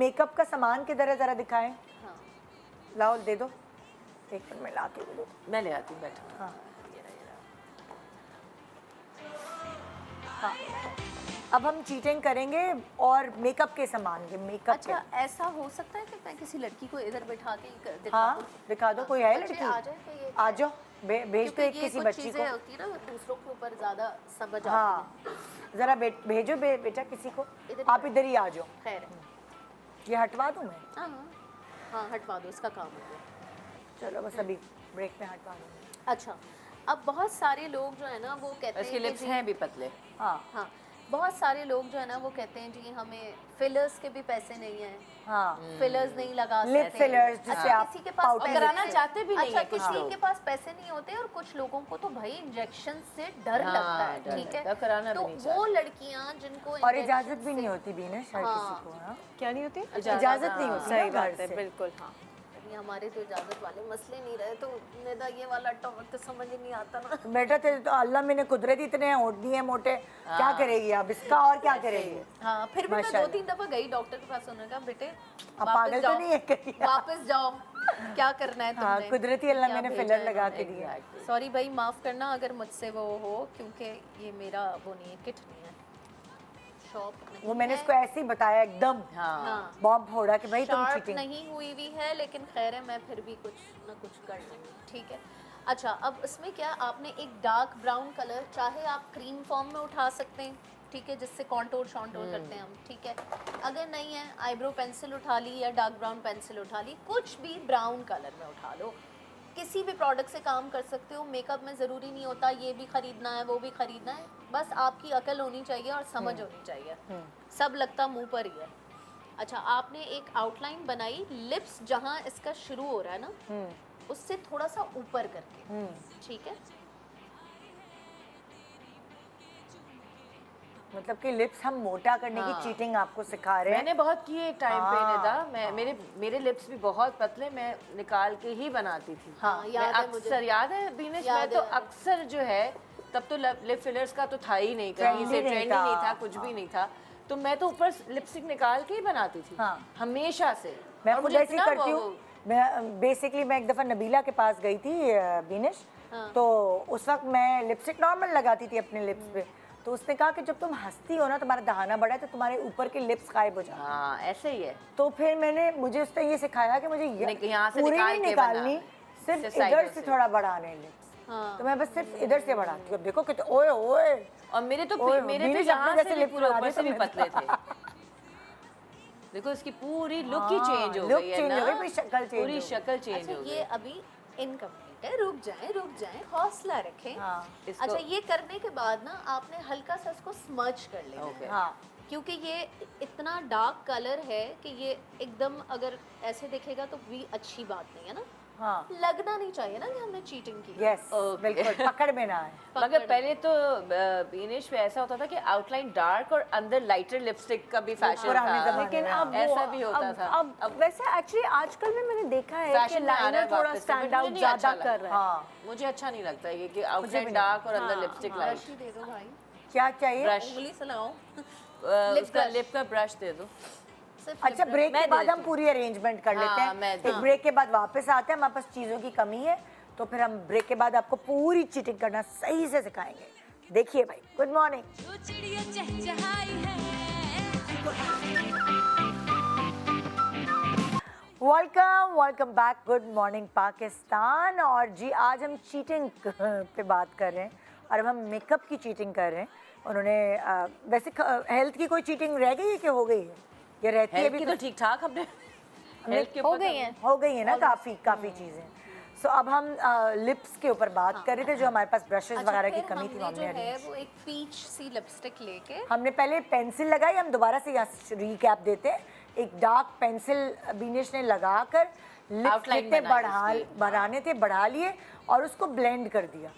Makeup का सामान किधर है जरा दिखाएं। हाँ लाओ दे दो, एक मिनट में ला के दो। मैं ले आती हूँ, बैठो। हाँ हाँ, अब हम चीटिंग करेंगे और मेकअप के सामान के मेकअप अच्छा ऐसा हो सकता है कि मैं किसी लड़की को इधर बैठा के दिखा हाँ दूं? दिखा दो। कोई है बच्चे लड़की? आ जाए तो ये आ जाओ, भेज दो एक ये किसी कुछ बच्ची चीजें को। होती है ना दूसरों के ऊपर ज्यादा समझ आती हाँ जरा भेजो बेटा किसी को। इधर आप इधर ही आ जाओ। है। खैर ये हटवा दूँ मैं? हाँ हाँ हाँ हटवा दो, इसका काम हो गया। चलो बस अभी ब्रेक में हटवा दूँगी। अच्छा अब बहुत सारे लोग जो है ना वो कहते इसके हैं कि लिप्स जी- हैं भी पतले। हाँ हाँ बहुत सारे लोग जो है ना वो कहते हैं जी हमें फिलर्स के भी पैसे नहीं हैं, हाँ फिलर्स नहीं लगा लिप सकते। फिलर्स जिससे अच्छा, आप किसी के पास पाउडर पैसे कराना चाहते भी नहीं अच्छा, है कुछ किसी लोग। के पास पैसे नहीं होते और कुछ लोगों को तो भाई इंजेक्शन से डर हाँ, लगता है, डर ठीक लगता है, है। कराना भी तो नहीं वो लड़कियां जिनको और injection इजाजत भी नहीं से- होती भी ना शायद हाँ। किसी को। हाँ क्या नहीं होती? इजाजत नहीं होती सही ना बात घर है, से। बिल्कुल। हाँ अभी हमारे तो इजाजत वाले मसले नहीं रहे तो निदा ये वाला टॉपिक तो समझ ही नहीं आता ना। बेटा तेरे तो अल्लाह मैंने कुदरत इतने होट दिए मोटे, क्या करेगी अब इसका और क्या करेगी। हाँ फिर भी मैं माशाल्लाह। 2-3 दफा गई डॉक्टर के पास, उन्होंने कहा बेटे अब पागल तो नहीं है कहीं? वापस जाओ, क्या करना है हाँ तुमने। कुदरती अल्लाह क्या मैंने भेजा फिलर है लगा इन्होंने। के दिए। सॉरी भाई माफ करना अगर मुझसे वो हो, क्योंकि ये मेरा वो नहीं है, किट नहीं है, शॉप नहीं वो मैंने है। इसको ऐसे ही बताया एकदम हाँ बॉम्ब फोड़ा कि भाई तुम शार्प चीटिंग। नहीं हुई हुई है, लेकिन खैर है मैं फिर भी कुछ ना कुछ कर लूँगी, ठीक है। अच्छा अब इसमें क्या आपने एक डार्क ब्राउन कलर, चाहे आप क्रीम फॉर्म में उठा सकते हैं, ठीक है, जिससे कॉन्टोर शॉन्टोर करते हैं हम, ठीक है। अगर नहीं है आईब्रो पेंसिल उठा ली या डार्क ब्राउन पेंसिल उठा ली, कुछ भी ब्राउन कलर में उठा लो, किसी भी प्रोडक्ट से काम कर सकते हो। मेकअप में ज़रूरी नहीं होता ये भी ख़रीदना है वो भी ख़रीदना है, बस आपकी अकल होनी चाहिए और समझ होनी चाहिए, सब लगता मुंह पर ही है। अच्छा आपने एक आउटलाइन बनाई, लिप्स जहाँ इसका शुरू हो रहा है ना उससे थोड़ा सा ऊपर करके, ठीक है। मतलब कि लिप्स हम मोटा करने की चीटिंग आपको सिखा रहे हैं। मैंने बहुत किए एक टाइम पे हाँ, निदा, मैं मेरे लिप्स भी बहुत पतले, मैं निकाल के ही बनाती थी। हाँ, मैं याद है मुझे। अक्सर याद है बीनेश, मैं याद तो है। अक्सर जो है तब तो लिप फिलर्स का तो था ही नहीं, Trend कहीं ही से नहीं ट्रेंड ही था। नहीं था, कुछ भी नहीं था, तो मैं तो ऊपर लिपस्टिक निकाल के ही बनाती थी। हाँ। हमेशा से। मैं और खुद मुझे ऐसी इतना करती वो- हूँ। मैं बेसिकली मैं एक दफ़ा नबीला के पास गई थी बीनिश, तो उस वक्त मैं लिपस्टिक नॉर्मल लगाती थी अपने लिप्स पे, तो उसने कहा कि जब तुम हंसती हो ना तुम्हारा दहाना बड़ा है तो तुम्हारे ऊपर के लिप्स गायब हो जाते हैं। हाँ ऐसे ही है। तो फिर मुझे उसने ये सिखाया कि मुझे यहाँ से पूरी निकाल नहीं के निकालनी, बनाना। सिर्फ सिर्फ इधर साइडों से से। थोड़ा बढ़ाने लिप्स। हाँ। तो मैं बस सिर्फ इधर से बढ़ाती हूँ। अब देखो कितने ओए ओए, और मेरे तो ओए, मेरे तो बीनिश यहाँ अपने से जैसे भी लिप्स पूरे बना ऊपर दे से भी तुमने। पतले थे। देखो इसकी पूरी लुक ही हाँ, चेंज हो look गई है change ना, हो गई, पूरी शक्ल change पूरी हो गई। शक्ल चेंज अच्छा हो ये गई। अभी इनकम्प्लीट है, रुक जाएं, हौसला रखें। हाँ, इसको- अच्छा ये करने के बाद ना आपने हल्का सा इसको स्मर्च कर लेना ओके। है, हाँ क्योंकि ये इतना डार्क कलर है कि ये एकदम अगर ऐसे दिखेगा तो भी अच्छी बात नहीं है ना, हाँ लगना नहीं चाहिए ना कि हमने चीटिंग की। Yes Okay. बिल्कुल, पकड़ में ना आए। मगर पहले तो बीनेश में ऐसा होता था कि आउटलाइन डार्क और अंदर लाइटर लिपस्टिक का भी फैशन पुराने था। ज़माने लेकिन में, अब ऐसा वो- भी होता अब- था। अब वैसे एक्चुअली आजकल में मैंने देखा है कि फैशन में आ रहा है लाइनर थोड़ा वापस से, स्टैंड but आउट मुझे नहीं ज्यादा अच्छा कर रहा है। हाँ मुझे अच्छा नहीं लगता ये कि भी आउटलाइन नहीं। डार्क और अंदर हाँ, लिपस्टिक हाँ। लाइट। ब्रश ही दे दो भाई, क्या चाहिए? ब्रश उंगली से लगाओ। उसका brush। लिप का ब्रश दे दो। सिर्फ अच्छा lip brush। ब्रेक मैं के बाद दे हम देती पूरी अरेंजमेंट कर लेते हाँ, हैं। मैं एक हाँ। ब्रेक के बाद वापस आते हैं, हमारे पास चीज़ों की कमी है, तो फिर हम ब्रेक के बाद आपको पूरी चीटिंग करना सही से सिखाएंगे। देखिए भाई, good morning. Welcome back, good morning Pakistan. और जी आज हम चीटिंग पे बात कर रहे हैं और अब हम मेकअप की चीटिंग कर रहे हैं। उन्होंने वैसे हेल्थ की कोई चीटिंग रह गई है कि हो गई है? ये रहती है हेल्थ अभी की तो ठीक ठाक हमने हेल्थ के हो ऊपर गई है। हो गई है ना काफ़ी चीज़ें। सो अब हम लिप्स के ऊपर बात कर रहे थे, जो हमारे पास ब्रशेस अच्छा, वगैरह की फिर कमी थी वो हमने जो हमने है arrange। वो एक पीच सी लिपस्टिक लेके हमने पहले पेंसिल लगाई, हम दोबारा से यहाँ रिकैप देते हैं। एक डार्क पेंसिल बीनेश ने लगाकर लिप्स Outline जितने बनाई उसकी। बढ़ाने थे बढ़ा लिए और उसको ब्लेंड कर दिया।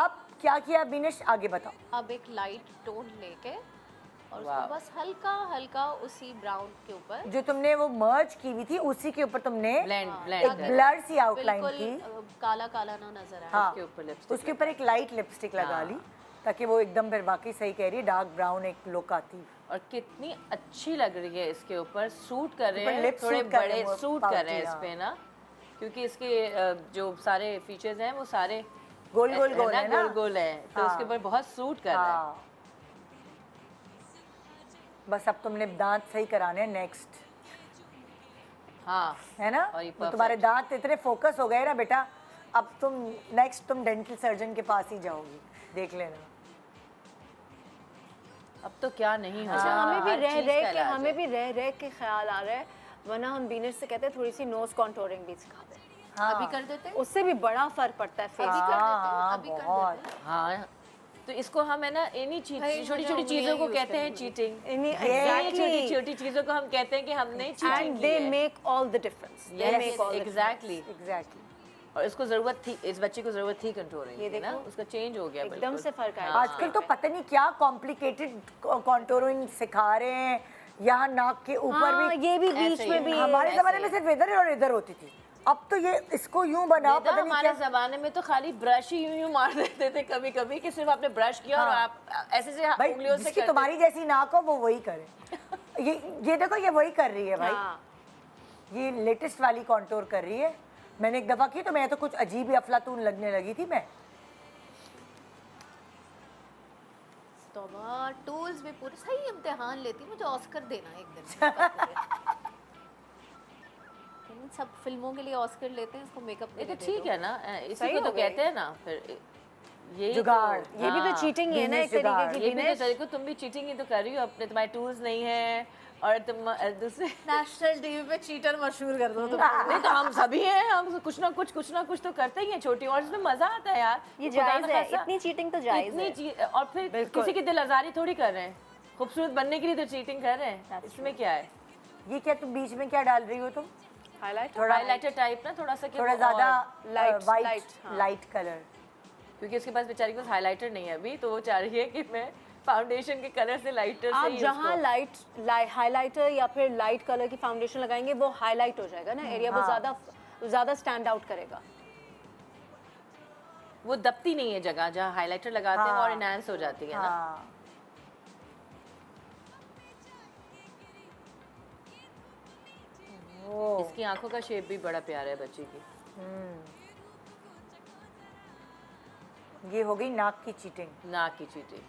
अब क्या किया बीनेश, आगे बताओ। अब एक लाइट टोन लेके और वाह। उसको बस हल्का हल्का उसी ब्राउन के ऊपर जो तुमने वो मर्ज की हुई थी उसी के ऊपर तुमने ब्लेंड हाँ, ब्लेंड एक ब्लर सी आउटलाइन बिल्कुल की। काला काला ना नजर आए। हाँ उसके ऊपर लिपस्टिक उसके ऊपर एक लाइट लिपस्टिक लगा ली ताकि वो एकदम फिर बाकी सही कह रही है डार्क ब्राउन एक लुक आती। और कितनी अच्छी लग रही है इसके ऊपर, सूट कर रहे ऊपर हैं, lips थोड़े suit कर रहे बड़े हैं वो सूट कर रहे हैं pouchy, इस पे ना, क्योंकि इसके जो सारे फीचर्स हैं वो सारे गोल गोल गोल है ना, गोल गोल है, तो हाँ। उसके ऊपर बहुत सूट कर रहा है। हाँ। बस अब तुमने दांत सही कराने हैं नेक्स्ट, हाँ है ना? और ये वो तुम्हारे perfect। दांत इतने फोकस हो गए ना बेटा, अब तुम नेक्स्ट तुम डेंटल सर्जन के पास ही जाओगी, देख लेना। अब तो क्या नहीं हो अच्छा, रहा, हमें भी हर रह चीज़ रह का के इलाज है। हमें भी रह रह के ख्याल आ रहा है, वरना हम बीनेश से कहते हैं थोड़ी सी नोज कॉन्टोरिंग भी सिखा दें, हाँ अभी कर देते हैं, उससे भी बड़ा फर्क पड़ता है फेस अभी पे। कर देते हैं, हाँ, अभी कर बहुत। देते हैं। हाँ, तो इसको हम है ना इन्हीं भाई, छोटी मुझे छोटी चीज़ों को उंगलियां कहते हैं use चीटिंग। Exactly. छोटी छोटी चीज़ों को हम कहते हैं कि हमने And चीटिंग की they है। make all the difference. They Yes, make all the exactly. Exactly. और इसको जरूरत थी, इस बच्चे को जरूरत थी कंट्रोलिंग ये की ना, देखो, उसका चेंज हो गया एकदम बिल्कुल। से फर्क आया। हाँ। आजकल तो पता नहीं क्या कॉम्प्लिकेटेड कॉन्टोरिंग सिखा रहे हैं, यहाँ नाक के ऊपर हाँ, भी। ये भी बीच ऐसे में ही भी है। हमारे ऐसे ज़माने ही में है। सिर्फ इधर और इधर होती थी, अब तो ये इसको यूं बनाओ, बेटा, पता नहीं हमारे क्या। जमाने में तो खाली ब्रश ही यूं यूं मार देते थे कभी कभी, कि सिर्फ आपने ब्रश किया और हाँ। आप ऐसे से भाई उंगलियों से जिसकी करते तुम्हारी जैसी नाक हो वो वही करे। ये देखो, ये वही कर रही है भाई, हाँ, ये लेटेस्ट वाली कॉन्टोर कर रही है। मैंने एक दफ़ा की तो मैं तो कुछ अजीब ही अफलातून लगने लगी थी मैं। तौबा, टूल्स भी पूरे सही इम्तिहान लेती, मुझे ऑस्कर देना एक दिन। इन सब फिल्मों के लिए ऑस्कर लेते हैं, इसको मेकअप ये तो ठीक है ना, इसी सही को हो तो गई। कहते हैं ना फिर यही जुगाड़। तो, ये भी तो हाँ। चीटिंग ही है ना एक Business तरीके जुगाड़। की ये भी तो बीनेश। तरीके, तुम भी चीटिंग ही तो कर रही हो अपने, तुम्हारे टूल्स नहीं है और तुम दूसरे नेशनल टीवी पे चीटर मशहूर कर दो तुम। नहीं तो हम सभी हैं, हम कुछ ना कुछ तो करते ही हैं छोटी, और इसमें मजा आता है यार। ये खुदा जायज ना है, खासा, इतनी चीटिंग तो जायज इतनी है। चीज, और फिर बिल्कुल। किसी की दिल आजारी थोड़ी कर रहे हैं, खूबसूरत बनने के लिए तो चीटिंग कर रहे हैं, इसमें क्या है? ये क्या तुम बीच में क्या डाल रही हो तुम? हाईलाइट थोड़ा हाइलाइटर टाइप ना, थोड़ा सा कि थोड़ा वो ज़्यादा और- light, वाइट light, हाँ। Light colour. क्योंकि उसके पास बेचारी के पास हाइलाइटर नहीं है अभी, तो वो चाह रही है कि मैं फाउंडेशन के कलर से लाइटर से आप ही जहाँ उसको- हाइलाइटर या फिर लाइट कलर की फाउंडेशन लगाएंगे वो हाईलाइट हो जाएगा ना एरिया, वो हाँ। ज्यादा स्टैंड आउट करेगा। वो दबती नहीं है जगह जहाँ हाइलाइटर लगाते हैं, वो हाँ। और एनहांस हो जाती है ना। हाँ। ओ, इसकी आंखों का शेप भी बड़ा प्यारा है बच्चे की। ये हो गई नाक की चीटिंग। नाक की चीटिंग,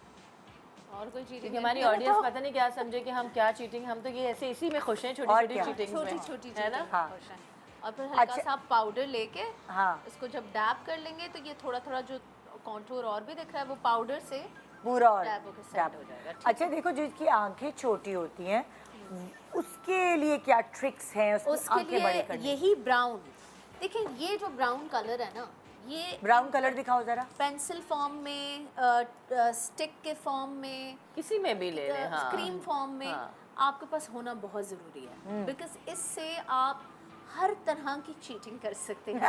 और कोई चीटिंग क्योंकि हमारी ऑडियंस पता नहीं क्या समझे कि हम क्या चीटिंग, हम तो ये ऐसे इसी में खुश हैं, छोटी और छोटी क्या? चीटिंग छोटी में, छोटी है ना। हाँ। और फिर हल्का अच्छा। सा आप पाउडर लेके हाँ, इसको जब डैप कर लेंगे तो ये थोड़ा थोड़ा जो कॉन्टूर और भी दिख रहा है वो पाउडर से पूरा और टैप होके सेट टैप। हो जाएगा। ठीक अच्छा देखो, जिसकी आंखें छोटी होती हैं उसके लिए क्या ट्रिक्स हैं उसकी उसके आंखें बड़ी लिए करने की? यही ब्राउन, देखिए ये जो ब्राउन कलर है ना, ये ब्राउन कलर दिखाओ जरा। पेंसिल फॉर्म में, स्टिक के फॉर्म में, किसी में भी ले लें, हाँ। क्रीम फॉर्म में हाँ। आपके पास होना बहुत ज़रूरी है, बिकॉज इससे आप हर तरह की चीटिंग कर सकते हैं।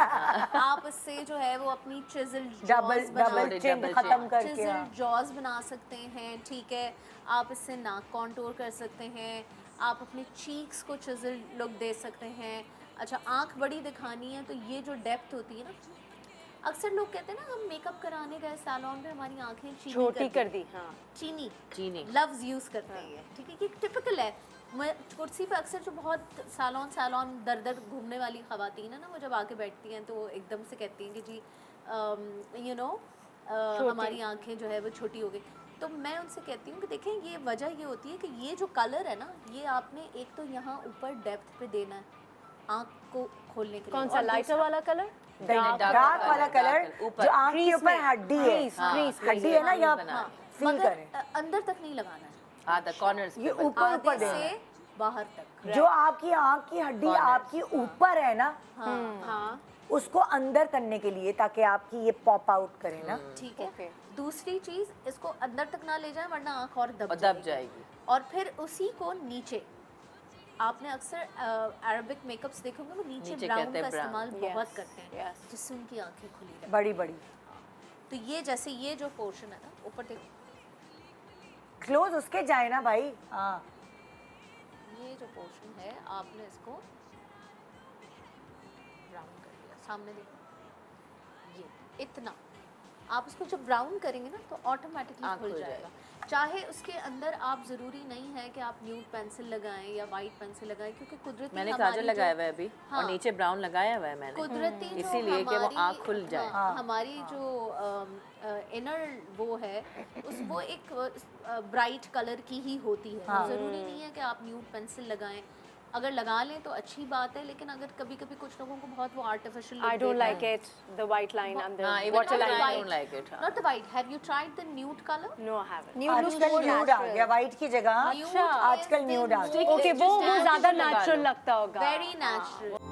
आप इससे जो है वो अपनी चिजल डबल Double चिन chin खत्म करके। चिजल हाँ। जॉज बना सकते हैं, ठीक है। आप इससे नाक कॉन्टूर कर सकते हैं, आप अपने चीक्स को चिजल लुक दे सकते हैं। अच्छा, आंख बड़ी दिखानी है तो ये जो डेप्थ होती है ना, अक्सर लोग कहते हैं ना हम मेकअप कराने गए सैलून में, हमारी आंखें चीनी छोटी कर दी, हाँ। चीनी लफ्ज़ यूज़ करते हैं ये, ठीक है। ये टिपिकल है। मैं कुर्सी पे अक्सर जो बहुत सैलून दर दर घूमने वाली ख़वातीन है ना, वो जब आके बैठती हैं तो वो एकदम से कहती हैं कि जी हमारी आंखें जो है वो छोटी हो गई। तो मैं उनसे कहती हूँ कि देखें, ये वजह ये होती है कि ये जो कलर है ना, ये आपने एक तो यहाँ ऊपर डेप्थ पे देना है आँख को खोलने के लिए। कौन सा और लाइटर वाला कलर? डार्क वाला कलर ऊपर, जो आंख के crease ऊपर में। हड्डी है, crease, हाँ, crease, हड्डी है ना, crease यहाँ बना फील मगर करें। अंदर तक नहीं लगाना है, हाँ, द कॉर्नर्स ये पे ऊपर ऊपर आधे देना है। से बाहर तक। जो आपकी आंख की हड्डी Corners। आपकी ऊपर है ना, हाँ, उसको अंदर करने के लिए, ताकि आपकी ये पॉप आउट करे ना। ठीक है। Okay। दूसरी चीज, इसको अंदर तक ना ले जाए वरना आंख और दब दब जाएगी। और फिर उसी को नीचे, आपने अक्सर अरबिक मेकअप्स देखे होंगे, वो नीचे नीचे ब्राउन कहते का हैं brown। इस्तेमाल बहुत Yes, करते हैं, yes। जिससे उनकी आंखें खुली रहती बड़ी बड़ी। हैं। तो ये जैसे ये जो पोर्शन है ना ऊपर देखो, क्लोज उसके जाए ना भाई। हाँ, ये जो पोर्शन है आपने इसको ब्राउन कर दिया, सामने देखो, ये इतना आप उसको जब ब्राउन करेंगे ना तो ऑटोमेटिकली खुल खुल जाएगा। चाहे उसके अंदर आप ज़रूरी नहीं है कि आप न्यूड पेंसिल लगाएं या वाइट पेंसिल लगाएं, क्योंकि कुदरती मैंने हमारी काजल लगाया जो- हुआ है अभी हाँ। और नीचे ब्राउन लगाया हुआ है मैंने, कुदरती जो इसीलिए कि वो हमारी- आँख खुल जाए। हाँ, हमारी जो इनर वो है वो एक ब्राइट कलर की ही होती है। ज़रूरी नहीं है कि आप न्यूड पेंसिल लगाएं, अगर लगा लें तो अच्छी बात है, लेकिन अगर कभी कभी कुछ लोगों को बहुत वो artificial I don't like it. The white line and the हाँ, even waterline. I don't like it, हाँ। Not the white. Have you tried the nude color? No, I haven't. आजकल न्यूड आ गया वाइट की जगह, Nude आजकल is nude the आ गया। most Okay, वो Just ज़्यादा लगा लो। natural लगता होगा. very natural.